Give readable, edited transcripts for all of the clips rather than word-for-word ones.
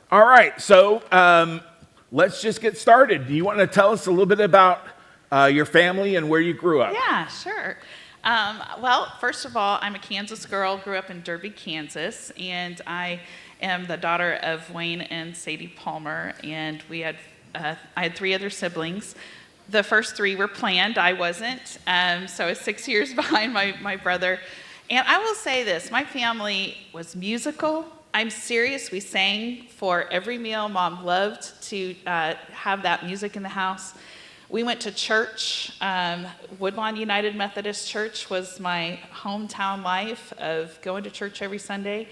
All right, so let's just get started. Do you want to tell us a little bit about your family and where you grew up? Yeah, sure. Well, first of all, I'm a Kansas girl, grew up in Derby, Kansas, and I am the daughter of Wayne and Sadie Palmer, and I had three other siblings. The first three were planned, I wasn't, so I was 6 years behind my brother. And I will say this, my family was musical. I'm serious, we sang for every meal. Mom loved to have that music in the house. We went to church. Woodlawn United Methodist Church was my hometown life of going to church every Sunday.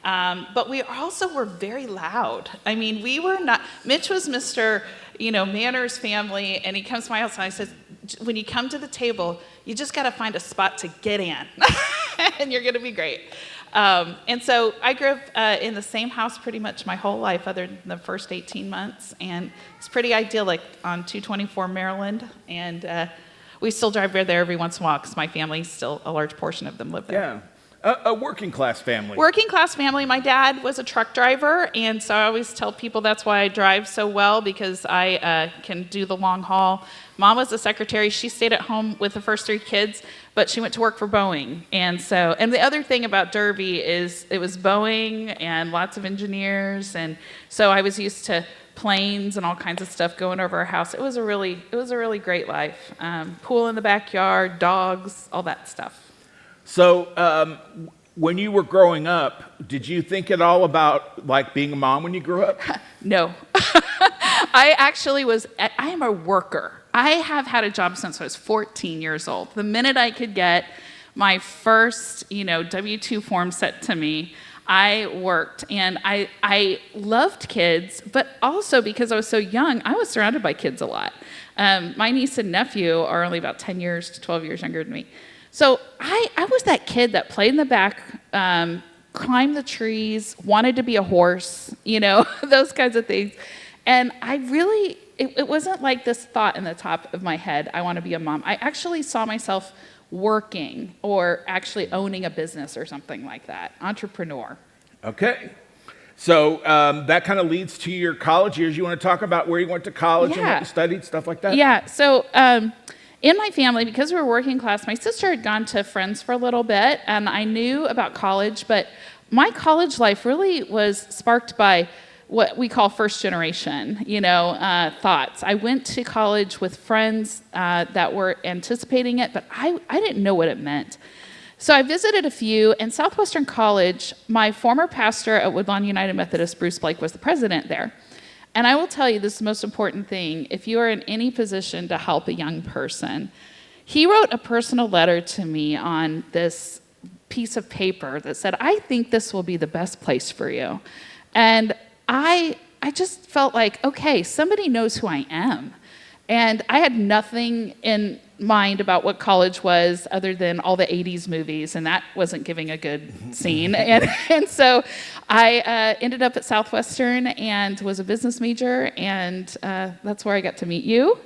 But we also were very loud. I mean, we were not, Mitch was Mr., Manners family, and he comes to my house and I says, when you come to the table, you just got to find a spot to get in, and you're going to be great. And so I grew up in the same house pretty much my whole life other than the first 18 months, and it's pretty idyllic on 224 Maryland, and we still drive there every once in a while because my family, still a large portion of them live there. Yeah. A working class family. Working class family. My dad was a truck driver, and so I always tell people that's why I drive so well, because I can do the long haul. Mom was a secretary. She stayed at home with the first three kids, but she went to work for Boeing. And the other thing about Derby is it was Boeing and lots of engineers, and so I was used to planes and all kinds of stuff going over our house. It was a really great life. Pool in the backyard, dogs, all that stuff. So when you were growing up, did you think at all about being a mom when you grew up? No. I am a worker. I have had a job since I was 14 years old. The minute I could get my first, W-2 form sent to me, I worked, and I loved kids, but also because I was so young, I was surrounded by kids a lot. My niece and nephew are only about 10 years to 12 years younger than me. So I was that kid that played in the back, climbed the trees, wanted to be a horse, those kinds of things. And it wasn't like this thought in the top of my head, I want to be a mom. I actually saw myself working or actually owning a business or something like that, entrepreneur. Okay. So that kind of leads to your college years. You want to talk about where you went to college and what you studied, stuff like that? Yeah. So in my family, because we were working class, my sister had gone to Friends for a little bit, and I knew about college, but my college life really was sparked by what we call first generation, thoughts. I went to college with friends that were anticipating it, but I didn't know what it meant. So I visited a few, and Southwestern College, my former pastor at Woodlawn United Methodist, Bruce Blake, was the president there. And I will tell you, this is the most important thing. If you are in any position to help a young person, he wrote a personal letter to me on this piece of paper that said, I think this will be the best place for you. And I just felt like, okay, somebody knows who I am. And I had nothing in mind about what college was other than all the 80s movies, and that wasn't giving a good scene. And so I ended up at Southwestern and was a business major, and that's where I got to meet you.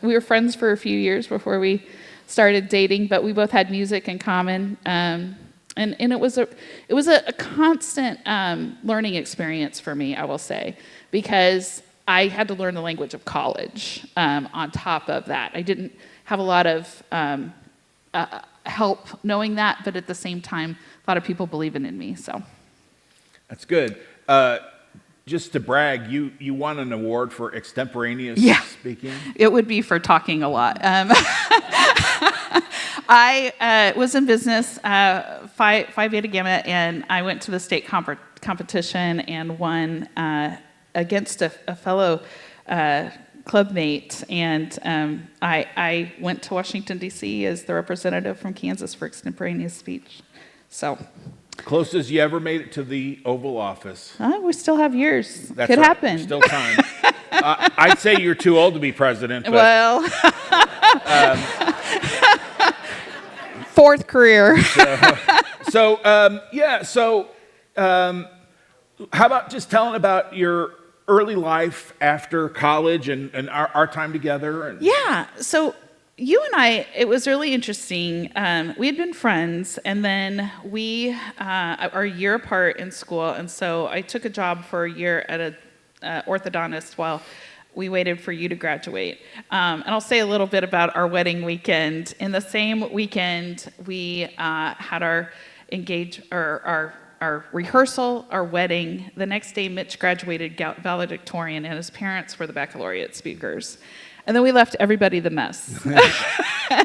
We were friends for a few years before we started dating, but we both had music in common. And it was a constant learning experience for me, I will say, because I had to learn the language of college on top of that. I didn't have a lot of help knowing that, but at the same time, a lot of people believing in me. So that's good. Just to brag, you won an award for extemporaneous speaking. It would be for talking a lot. I was in business, Phi Beta Gamma, and I went to the state competition and won against a fellow clubmate, and I went to Washington, D.C. as the representative from Kansas for extemporaneous speech. So, closest you ever made it to the Oval Office. We still have years. That's Could right. happen. Still time. I'd say you're too old to be president. But, well, fourth career. So how about just telling about your early life after college and our time together? Yeah. So you and I, it was really interesting. We had been friends, and then we are a year apart in school, and so I took a job for a year at a orthodontist while we waited for you to graduate. And I'll say a little bit about our wedding weekend. In the same weekend, we had our rehearsal, our wedding. The next day, Mitch graduated valedictorian, and his parents were the baccalaureate speakers. And then we left everybody the mess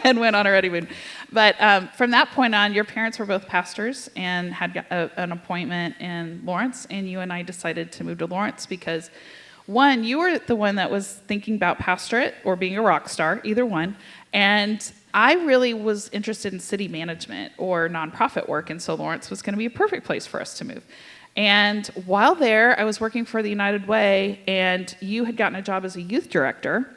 and went on our honeymoon. But from that point on, your parents were both pastors and had an appointment in Lawrence, and you and I decided to move to Lawrence because, one, you were the one that was thinking about pastorate or being a rock star, either one, and I really was interested in city management or nonprofit work, and so Lawrence was going to be a perfect place for us to move. And while there, I was working for the United Way, and you had gotten a job as a youth director.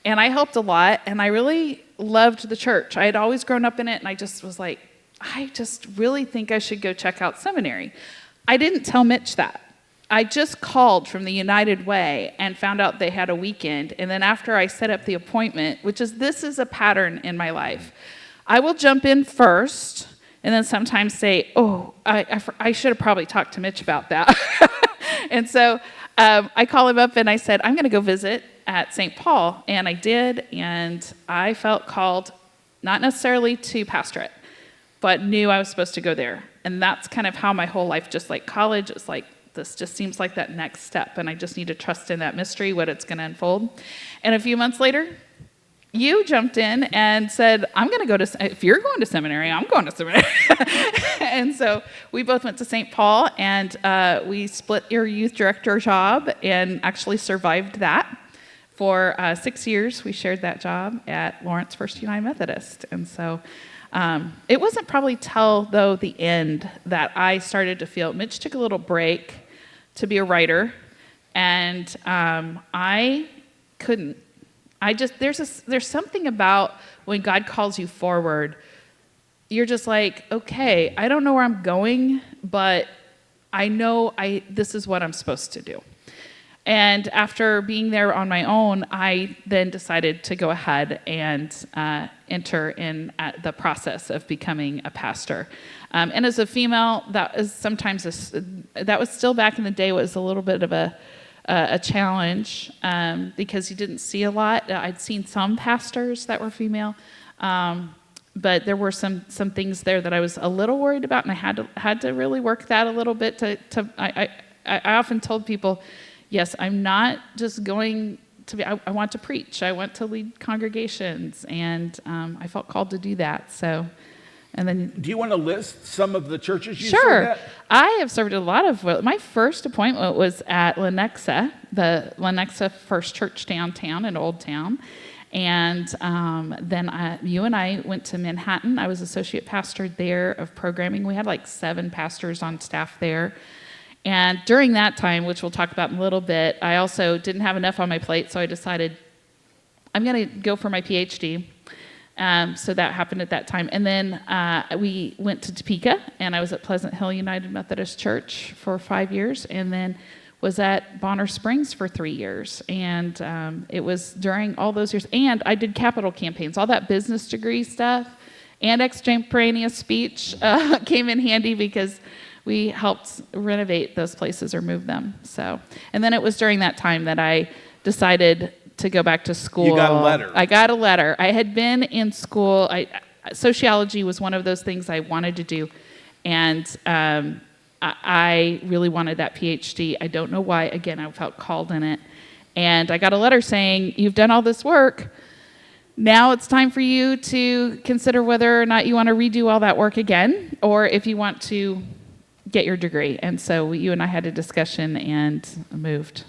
And I helped a lot, and I really loved the church. I had always grown up in it, and I just was like, I just really think I should go check out seminary. I didn't tell Mitch that. I just called from the United Way and found out they had a weekend. And then after I set up the appointment, this is a pattern in my life. I will jump in first, and then sometimes say, oh, I should have probably talked to Mitch about that. And so I call him up, and I said, I'm going to go visit at St. Paul, and I did, and I felt called, not necessarily to pastorate, but knew I was supposed to go there. And that's kind of how my whole life, just like college, is like, this just seems like that next step, and I just need to trust in that mystery, what it's going to unfold. And a few months later, you jumped in and said, I'm going to go to, if you're going to seminary, I'm going to seminary. And so we both went to St. Paul, and we split your youth director job and actually survived that. For 6 years, we shared that job at Lawrence First United Methodist. And so it wasn't probably till, though, the end that I started to feel, Mitch took a little break to be a writer, and I couldn't. There's something about when God calls you forward, you're just like, okay, I don't know where I'm going, but I know this is what I'm supposed to do. And after being there on my own, I then decided to go ahead and enter in at the process of becoming a pastor. And as a female, that was still back in the day, was a little bit of a challenge because you didn't see a lot. I'd seen some pastors that were female, but there were some things there that I was a little worried about, and I had to really work that a little bit. I often told people, yes, I'm not just going to be, I want to preach. I want to lead congregations, and I felt called to do that. So, and then. Do you want to list some of the churches you served at? Sure. I have served a lot of, my first appointment was at Lenexa, the Lenexa First Church downtown in Old Town. And then you and I went to Manhattan. I was associate pastor there of programming. We had like 7 pastors on staff there. And during that time, which we'll talk about in a little bit, I also didn't have enough on my plate, so I decided I'm going to go for my PhD. So that happened at that time. And then we went to Topeka, and I was at Pleasant Hill United Methodist Church for 5 years, and then was at Bonner Springs for 3 years. And it was during all those years. And I did capital campaigns, all that business degree stuff, and extemporaneous speech came in handy because we helped renovate those places or move them. So, and then it was during that time that I decided to go back to school. You got a letter. I got a letter. I had been in school. Sociology was one of those things I wanted to do, and I really wanted that PhD. I don't know why. Again, I felt called in it, and I got a letter saying, "You've done all this work. Now it's time for you to consider whether or not you want to redo all that work again, or if you want to get your degree." And so you and I had a discussion and moved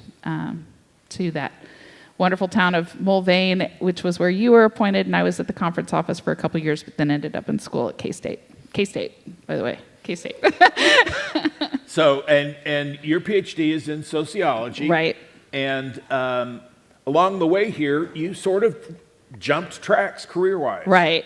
to that wonderful town of Mulvane, which was where you were appointed, and I was at the conference office for a couple years, but then ended up in school at K-State. K-State, by the way, K-State. So, and your PhD is in sociology. Right. And along the way here, you sort of jumped tracks career-wise. Right.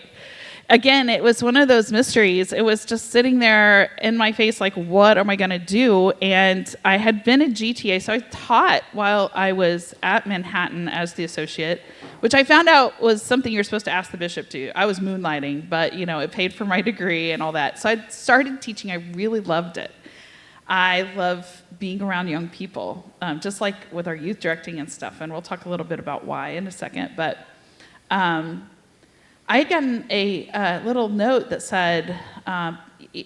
Again, it was one of those mysteries. It was just sitting there in my face like, what am I going to do? And I had been at GTA, so I taught while I was at Manhattan as the associate. which I found out was something you're supposed to ask the bishop to. I was moonlighting, but it paid for my degree and all that. So I started teaching. I really loved it. I love being around young people, just like with our youth directing and stuff. And we'll talk a little bit about why in a second. But I had gotten a little note that said,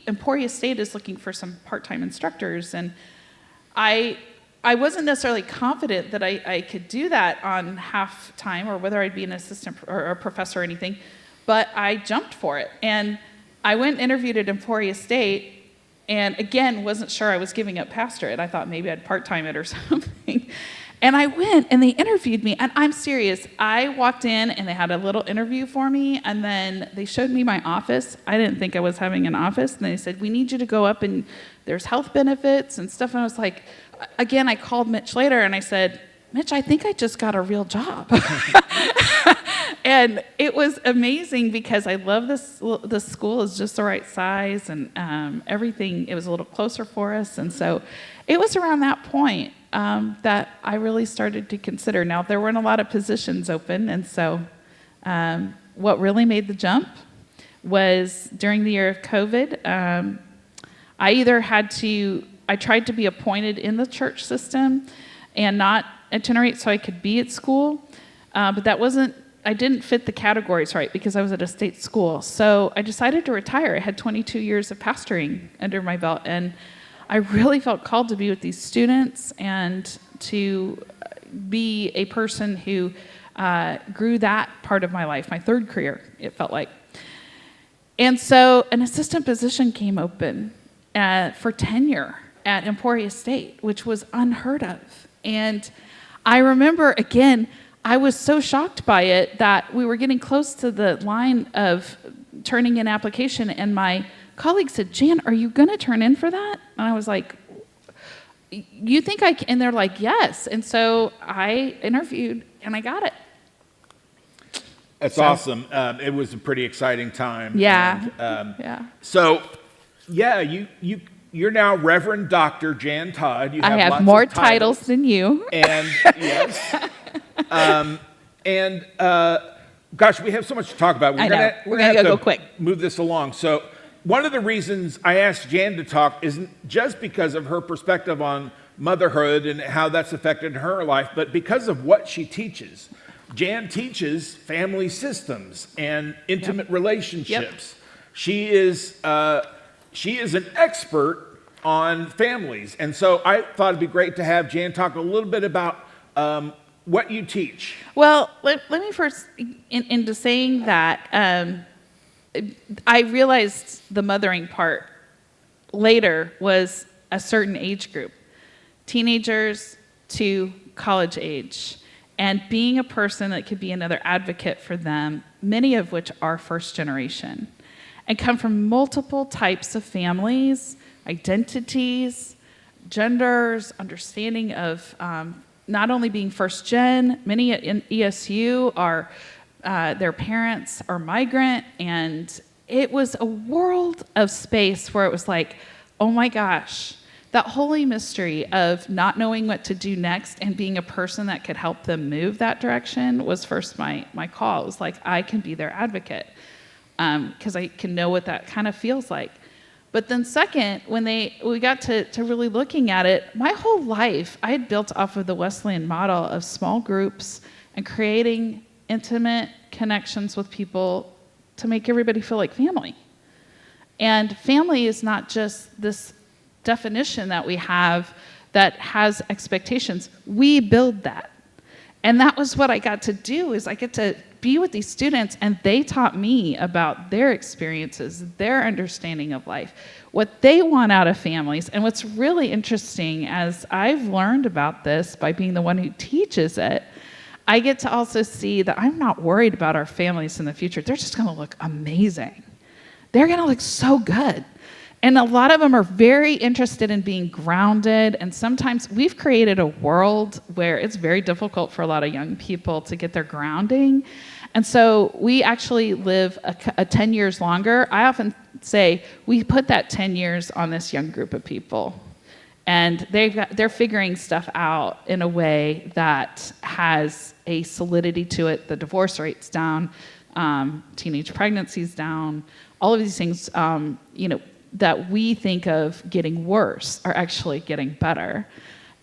Emporia State is looking for some part-time instructors. And I wasn't necessarily confident that I could do that on half-time or whether I'd be an assistant or a professor or anything, but I jumped for it. And I went and interviewed at Emporia State, and again, wasn't sure I was giving up pastorate. I thought maybe I'd part-time it or something. And I went, and they interviewed me, and I'm serious. I walked in, and they had a little interview for me, and then they showed me my office. I didn't think I was having an office, and they said, we need you to go up, and there's health benefits and stuff. And I was like, again, I called Mitch later, and I said, Mitch, I think I just got a real job. And it was amazing because I love this. The school is just the right size, and everything. It was a little closer for us, and so it was around that point that I really started to consider. Now, there weren't a lot of positions open, and so what really made the jump was during the year of COVID. I tried to be appointed in the church system and not itinerate so I could be at school, but I didn't fit the categories right because I was at a state school. So I decided to retire. I had 22 years of pastoring under my belt, and I really felt called to be with these students and to be a person who grew that part of my life, my third career, it felt like. And so an assistant position came open for tenure at Emporia State, which was unheard of. And I remember, again, I was so shocked by it that we were getting close to the line of turning in application, and my colleague said, Jan, are you going to turn in for that? And I was like, you think I can? And they're like, yes. And so I interviewed, and I got it. That's awesome. It was a pretty exciting time. Yeah. And, yeah. So, yeah, you're now Reverend Dr. Jan Todd. You I have lots more of titles than you. And yes. Gosh, we have so much to talk about. We're gonna have go to quick. Move this along. So, one of the reasons I asked Jan to talk isn't just because of her perspective on motherhood and how that's affected her life, but because of what she teaches. Jan teaches family systems and intimate relationships. She is an expert on families, and so I thought it'd be great to have Jan talk a little bit about what you teach. Well, let me first, into saying that, I realized the mothering part later was a certain age group, teenagers to college age, and being a person that could be another advocate for them, many of which are first generation, and come from multiple types of families, identities, genders, understanding of not only being first gen, many in ESU are, their parents are migrant, and it was a world of space where it was like, oh my gosh, that holy mystery of not knowing what to do next and being a person that could help them move that direction was first my call. It was like, I can be their advocate because I can know what that kind of feels like. But then second, when we got to really looking at it, my whole life, I had built off of the Wesleyan model of small groups and creating intimate connections with people to make everybody feel like family. And family is not just this definition that we have that has expectations. We build that. And that was what I got to do, is I get to be with these students, and they taught me about their experiences, their understanding of life, what they want out of families. And what's really interesting, as I've learned about this by being the one who teaches it, I get to also see that I'm not worried about our families in the future. They're just going to look amazing. They're going to look so good. And a lot of them are very interested in being grounded. And sometimes we've created a world where it's very difficult for a lot of young people to get their grounding. And so we actually live a 10 years longer. I often say we put that 10 years on this young group of people. And they're figuring stuff out in a way that has a solidity to it. The divorce rate's down, teenage pregnancy's down. All of these things, that we think of getting worse are actually getting better.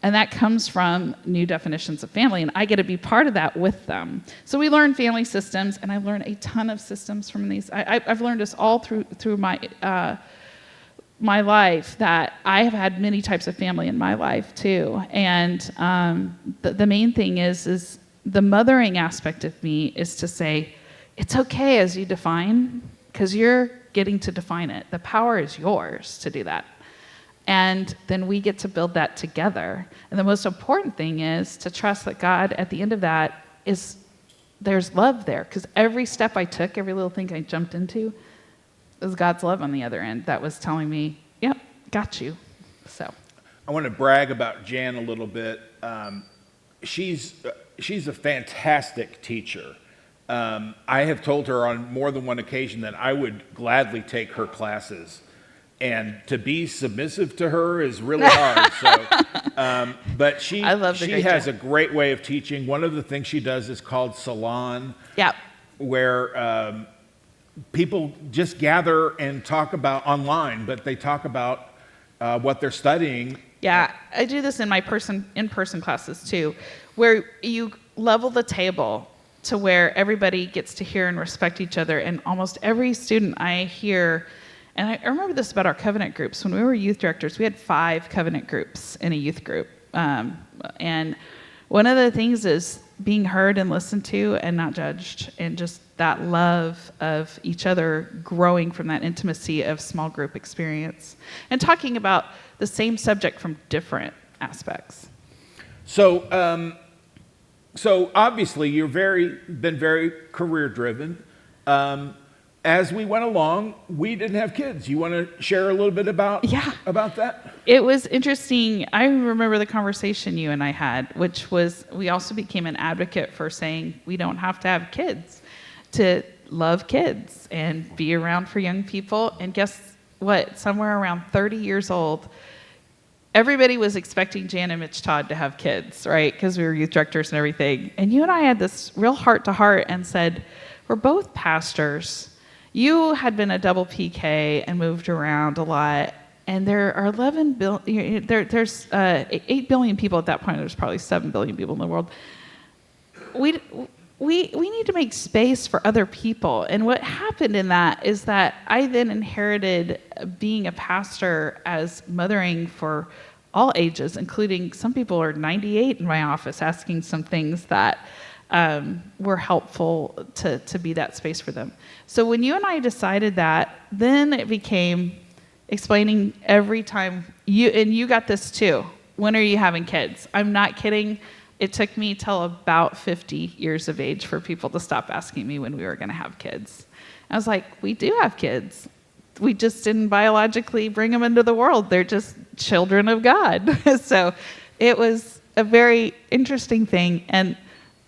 And that comes from new definitions of family, and I get to be part of that with them. So we learn family systems, and I learn a ton of systems from these. I've learned this all through my life, that I have had many types of family in my life too. And the main thing is the mothering aspect of me is to say, it's okay as you define, because you're getting to define it. The power is yours to do that. And then we get to build that together. And the most important thing is to trust that God, at the end of that, there's love there. Because every step I took, every little thing I jumped into, was God's love on the other end that was telling me, yep, got you. So I want to brag about Jan a little bit. She's a fantastic teacher. I have told her on more than one occasion that I would gladly take her classes. And to be submissive to her is really hard. So, but she has a great way of teaching. One of the things she does is called Salon, where people just gather and talk about online, but they talk about what they're studying. Yeah, I do this in my in-person classes too, where you level the table to where everybody gets to hear and respect each other. And almost every student I hear, and I remember this about our covenant groups. When we were youth directors, we had 5 covenant groups in a youth group. And one of the things is being heard and listened to and not judged, and just that love of each other growing from that intimacy of small group experience, and talking about the same subject from different aspects. So, so obviously you've been very career driven. As we went along, we didn't have kids. You want to share a little bit about that? It was interesting. I remember the conversation you and I had, which was we also became an advocate for saying we don't have to have kids to love kids and be around for young people. And guess what? Somewhere around 30 years old, everybody was expecting Jan and Mitch Todd to have kids, right? Because we were youth directors and everything. And you and I had this real heart-to-heart and said, we're both pastors. You had been a double PK and moved around a lot, and there are 11 billion. There's 8 billion people at that point. There's probably 7 billion people in the world. We need to make space for other people. And what happened in that is that I then inherited being a pastor as mothering for all ages, including some people are 98 in my office asking some things that were helpful to be that space for them. So when you and I decided that, then it became explaining every time you got this too. When are you having kids? I'm not kidding. It took me till about 50 years of age for people to stop asking me when we were going to have kids. I was like, we do have kids. We just didn't biologically bring them into the world. They're just children of God. So it was a very interesting thing. And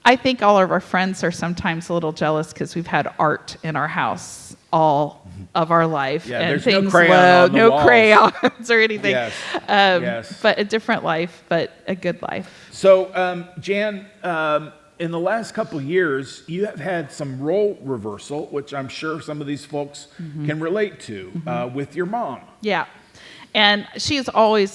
I think all of our friends are sometimes a little jealous because we've had art in our house all of our life. Yeah, and there's things no crayon on the walls. Crayons or anything. Yes. Yes. But a different life, but a good life. So, Jan, in the last couple of years, you have had some role reversal, which I'm sure some of these folks can relate to, with your mom. Yeah. And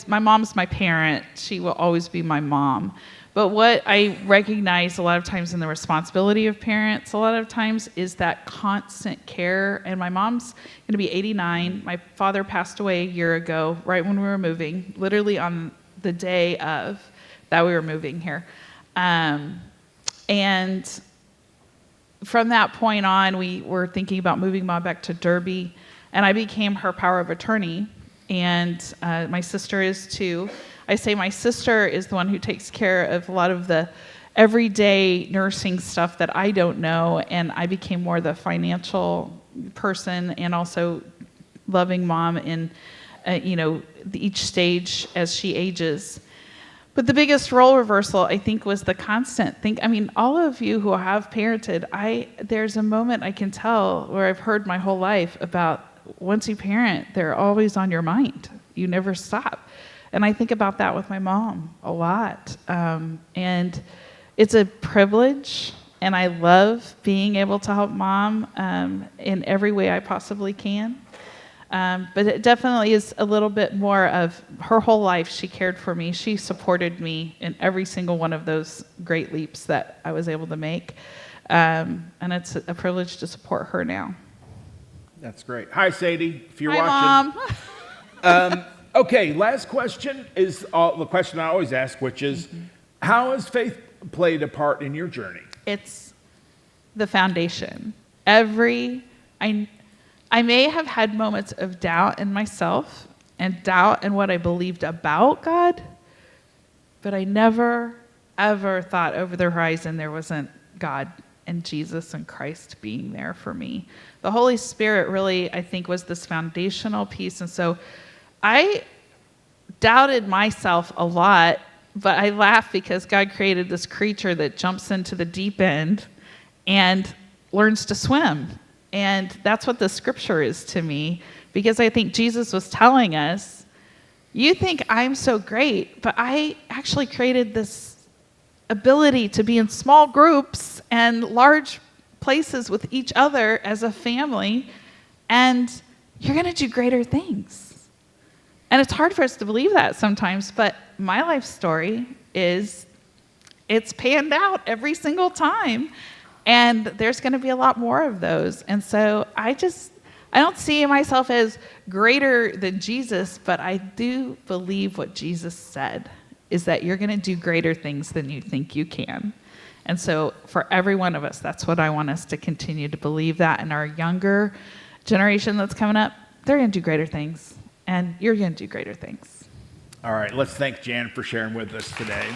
my mom's my parent. She will always be my mom. But what I recognize a lot of times in the responsibility of parents, a lot of times, is that constant care. And my mom's going to be 89. My father passed away a year ago, right when we were moving, literally on the day of that we were moving here. And from that point on, we were thinking about moving Mom back to Derby. And I became her power of attorney. And my sister is too. I say my sister is the one who takes care of a lot of the everyday nursing stuff that I don't know, and I became more the financial person and also loving Mom in, each stage as she ages. But the biggest role reversal, I think, was the constant thing. I mean, all of you who have parented, there's a moment I can tell where I've heard my whole life about once you parent, they're always on your mind. You never stop. And I think about that with my mom a lot. And it's a privilege, and I love being able to help Mom in every way I possibly can. But it definitely is a little bit more of her whole life. She cared for me. She supported me in every single one of those great leaps that I was able to make. And it's a privilege to support her now. That's great. Hi, Sadie, if you're Hi, watching. Mom. Okay, last question is the question I always ask, which is, how has faith played a part in your journey? It's the foundation. I may have had moments of doubt in myself and doubt in what I believed about God, but I never, ever thought over the horizon there wasn't God and Jesus and Christ being there for me. The Holy Spirit really, I think, was this foundational piece. And so I doubted myself a lot, but I laugh because God created this creature that jumps into the deep end and learns to swim. And that's what the scripture is to me, because I think Jesus was telling us, you think I'm so great, but I actually created this ability to be in small groups and large places with each other as a family, and you're going to do greater things. And it's hard for us to believe that sometimes, but my life story is it's panned out every single time, and there's going to be a lot more of those. And so I don't see myself as greater than Jesus, but I do believe what Jesus said is that you're going to do greater things than you think you can. And so for every one of us, that's what I want us to continue to believe, that in our younger generation that's coming up, they're going to do greater things, and you're going to do greater things. All right, let's thank Jan for sharing with us today.